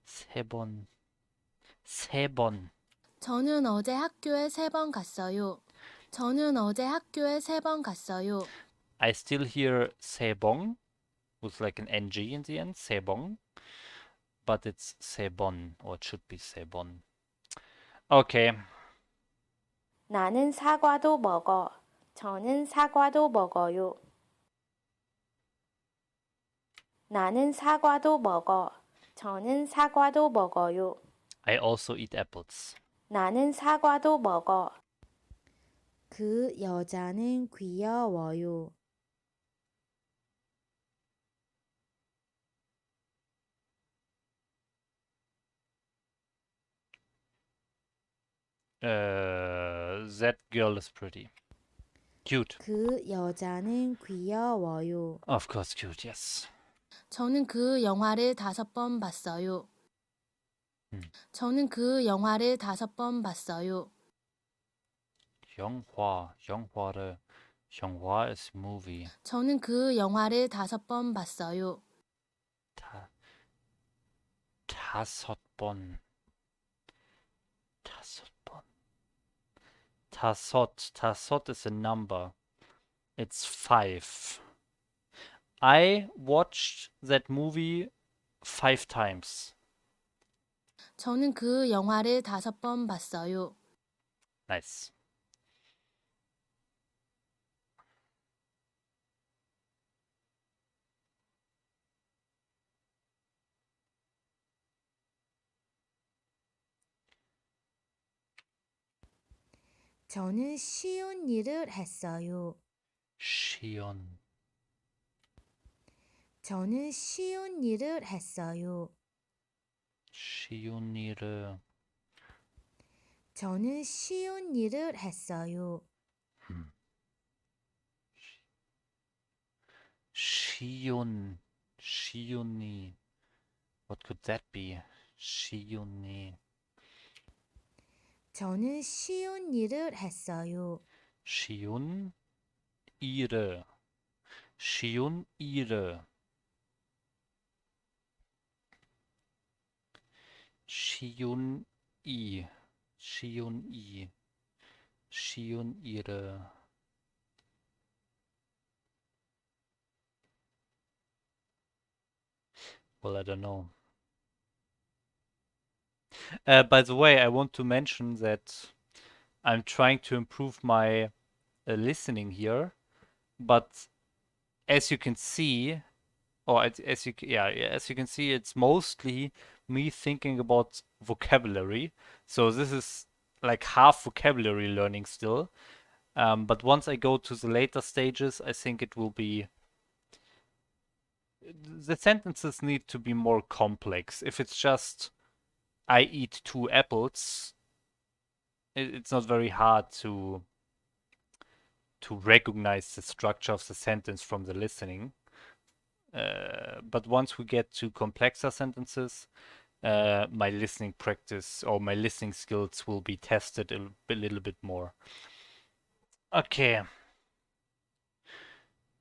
Speaker 1: 세번. 세번.
Speaker 3: 저는 어제 학교에 3번 갔어요. 저는 어제 학교에 3번 갔어요.
Speaker 1: I still hear 세봉 with like an ng in the end. 세봉. But it's 세번, or it should be 세번. Okay.
Speaker 2: 나는 사과도 먹어. 저는 사과도 먹어요. 나는 사과도 먹어. 저는 사과도 먹어요.
Speaker 1: I also eat apples.
Speaker 2: 나는 사과도 먹어.
Speaker 8: 그 여자는 귀여워요.
Speaker 1: That girl is pretty. Cute.
Speaker 8: 그 여자는 귀여워요.
Speaker 1: Of course, cute, yes.
Speaker 3: 저는 그 영화를 5번 봤어요. 저는 그 영화를 5번 봤어요.
Speaker 1: 영화, 영화를, 영화 is movie.
Speaker 3: 저는 그 영화를 5번 봤어요.
Speaker 1: 다섯 번. 다섯 is a number. It's 5. I watched that movie 5 times.
Speaker 3: 저는 그 영화를 5번 봤어요.
Speaker 1: Nice.
Speaker 8: 저는 쉬운 일을 했어요.
Speaker 1: 시온.
Speaker 8: 저는 쉬운 일을 했어요.
Speaker 1: 쉬운 일을.
Speaker 8: 저는 쉬운 일을 했어요.
Speaker 1: 시온이. What could that be? 시온이.
Speaker 8: 저는 쉬운 일을 했어요.
Speaker 1: 쉬운 일을. 쉬운 일을. 쉬운 일을. Well, I don't know. By the way, I want to mention that I'm trying to improve my listening here, but as you can see, as you can see, it's mostly me thinking about vocabulary. So this is like half vocabulary learning still. But once I go to the later stages, I think it will be. The sentences need to be more complex. If it's just I eat 2 apples, it's not very hard to recognize the structure of the sentence from the listening. But once we get to complexer sentences, my listening practice or my listening skills will be tested a little bit more. Okay.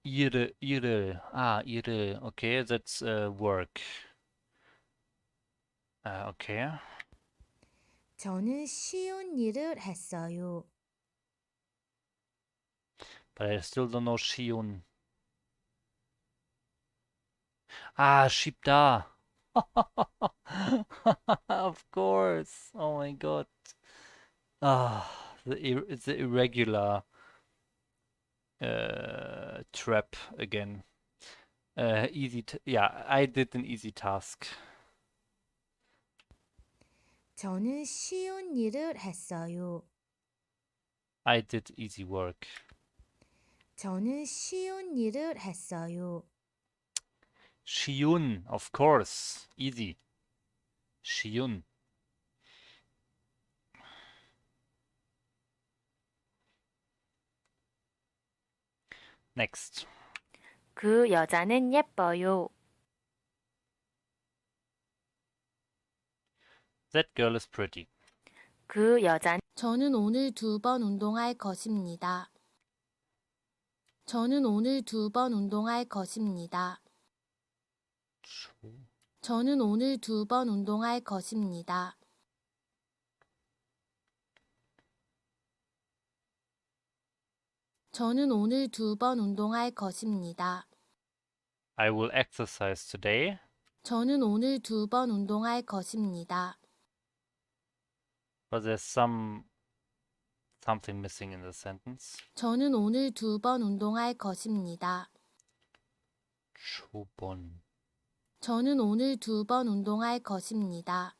Speaker 1: ihre. Okay, that's work. Okay.
Speaker 8: 저는 쉬운 일을 했어요.
Speaker 1: But I still don't know Shion. Schieb da. Of course. Oh my god. It's the irregular trap again. Yeah, I did an easy task.
Speaker 8: 저는 쉬운 일을 했어요.
Speaker 1: I did easy work.
Speaker 8: 저는 쉬운 일을 했어요.
Speaker 1: Shiun, of course. Easy. Shiun. Next.
Speaker 2: 그 여자는 예뻐요.
Speaker 1: That girl is pretty.
Speaker 2: 그 여자는
Speaker 3: 저는 오늘 2번 운동할 것입니다. 저는 오늘 2번 운동할 것입니다. 저는 오늘 2번 운동할 것입니다. 저는 오늘 2번 운동할 것입니다.
Speaker 1: I will exercise today.
Speaker 3: 저는 오늘 2번 운동할 것입니다.
Speaker 1: But there's something missing in the sentence.
Speaker 3: 저는 오늘 2번 운동할 것입니다.
Speaker 1: 초본.
Speaker 3: 저는 오늘 2번 운동할 것입니다.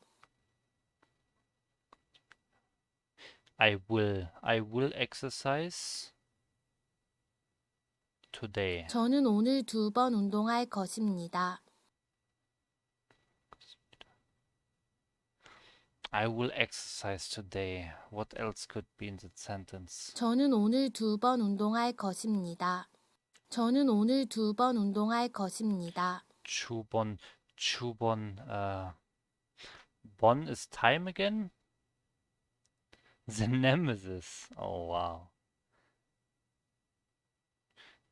Speaker 1: I will exercise today.
Speaker 3: 저는 오늘 2번 운동할 것입니다.
Speaker 1: I will exercise today. What else could be in that sentence?
Speaker 3: 저는 오늘 2번 운동할 것입니다. 저는 오늘 2번 운동할 것입니다.
Speaker 1: Chubon. Bon is time again? The nemesis. Oh wow.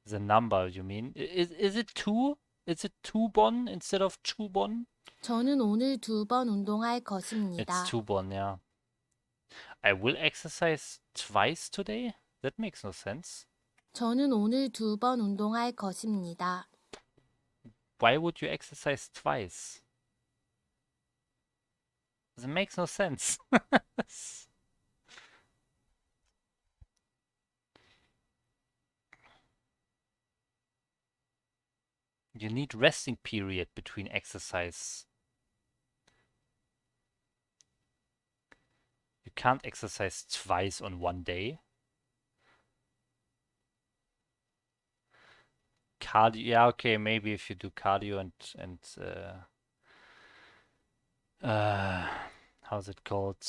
Speaker 1: The number, you mean? Is it 2? Is it 2bon instead of chubon?
Speaker 3: 저는 오늘 2번 운동할 것입니다.
Speaker 1: It's 2bon, yeah. I will exercise twice today? That makes no sense.
Speaker 3: 저는 오늘 2번 운동할 것입니다.
Speaker 1: Why would you exercise twice? That makes no sense. You need resting period between exercise. You can't exercise twice on one day. Cardio, yeah, okay, maybe if you do cardio and how's it called?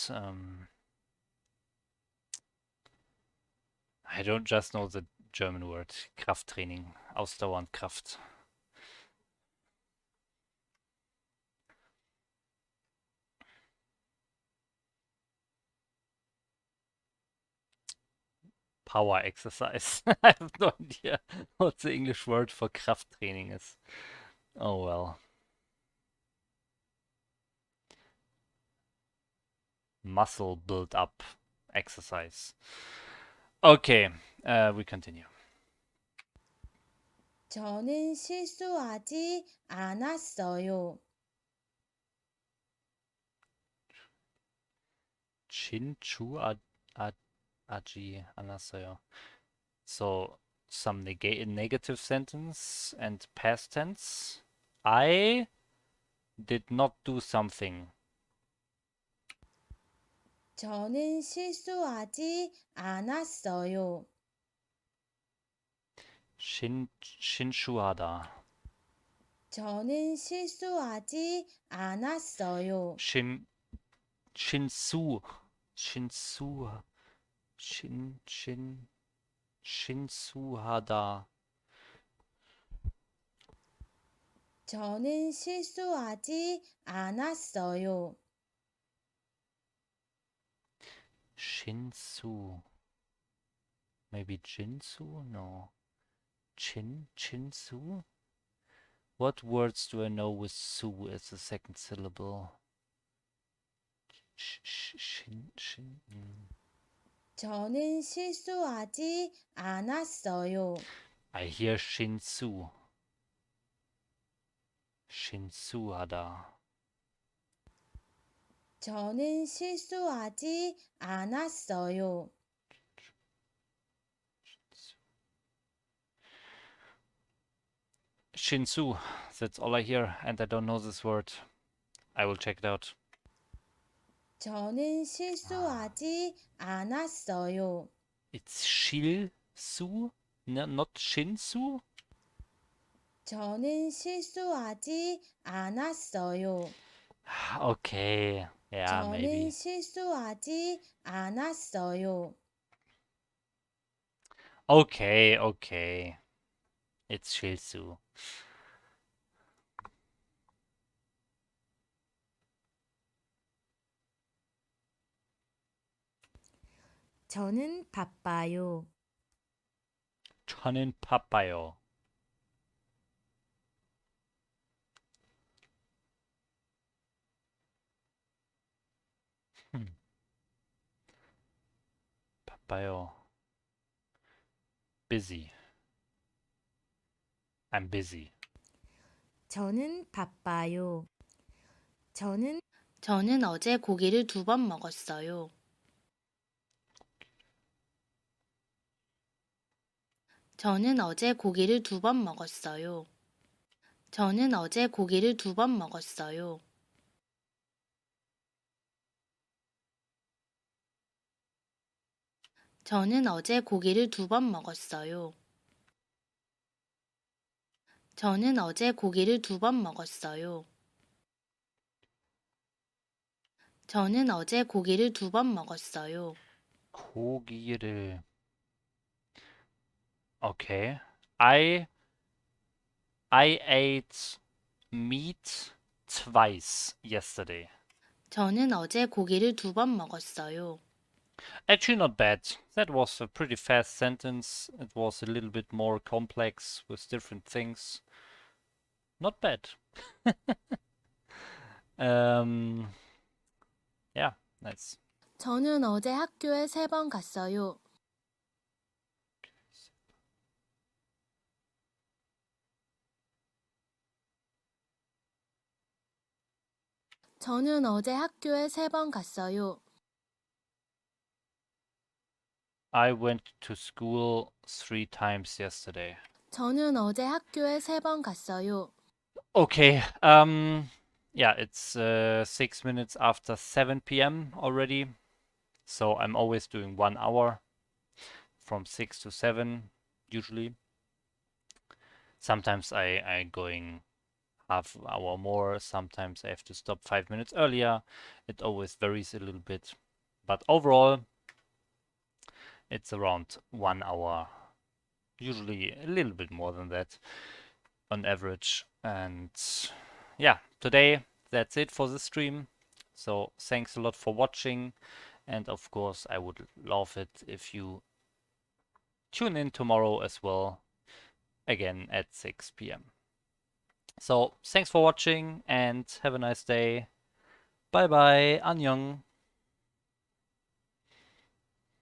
Speaker 1: I don't just know the German word. Krafttraining, Ausdauer und Kraft. Power exercise. I have no idea what the English word for Krafttraining is. Oh well. Muscle build up exercise. Okay, we continue.
Speaker 8: 저는 실수하지 않았어요.
Speaker 1: Chinchu aji anaseo. So some negative sentence and past tense. I did not do something.
Speaker 8: 저는 실수하지 않았어요.
Speaker 1: Shinshuada.
Speaker 8: 저는 실수하지 않았어요.
Speaker 1: Shinsuhada.
Speaker 8: 저는 실수하지 않았어요.
Speaker 1: Shinsu. Maybe Jinsu? No. Chinsu? What words do I know with su as the second syllable? Shin.
Speaker 8: 저는 실수하지 않았어요.
Speaker 1: I hear Shinsu. Shinsu하다.
Speaker 8: 저는 실수하지 않았어요.
Speaker 1: Shinsu. That's all I hear, and I don't know this word. I will check it out.
Speaker 8: 저는 실수하지 않았어요.
Speaker 1: It's Shilsu, not Shinsu.
Speaker 8: 저는 실수하지 않았어요.
Speaker 1: Okay, yeah,
Speaker 8: 저는
Speaker 1: maybe.
Speaker 8: 실수하지 않았어요.
Speaker 1: Okay. It's Shilsu.
Speaker 2: 저는 바빠요.
Speaker 1: 저는 바빠요. 바빠요. Busy. I'm busy.
Speaker 2: 저는 바빠요. 저는
Speaker 3: 어제 고기를 2번 먹었어요. 저는 어제 고기를 2번 먹었어요. 저는 어제 고기를 2번 먹었어요. 저는 어제 고기를 2번 먹었어요. 저는 어제 고기를 2번 먹었어요. 저는 어제 고기를 2번 먹었어요.
Speaker 1: 고기를. Okay. I ate meat twice yesterday.
Speaker 3: 저는 어제 고기를 2번 먹었어요.
Speaker 1: Actually, not bad. That was a pretty fast sentence. It was a little bit more complex with different things. Not bad. Yeah, nice.
Speaker 3: 저는 어제 학교에 3번 갔어요. 저는 어제 학교에 3번 갔어요.
Speaker 1: I went to school 3 times yesterday.
Speaker 3: 저는 어제 학교에 3번 갔어요.
Speaker 1: Okay. Yeah, it's 6 minutes after 7 p.m. already. So I'm always doing 1 hour from 6 to 7 usually. Sometimes I going half hour more. Sometimes I have to stop 5 minutes earlier. It always varies a little bit. But overall, it's around 1 hour. Usually a little bit more than that on average. And yeah, today that's it for the stream. So thanks a lot for watching. And of course, I would love it if you tune in tomorrow as well, again at 6 p.m. So thanks for watching and have a nice day. Bye bye. Annyeong.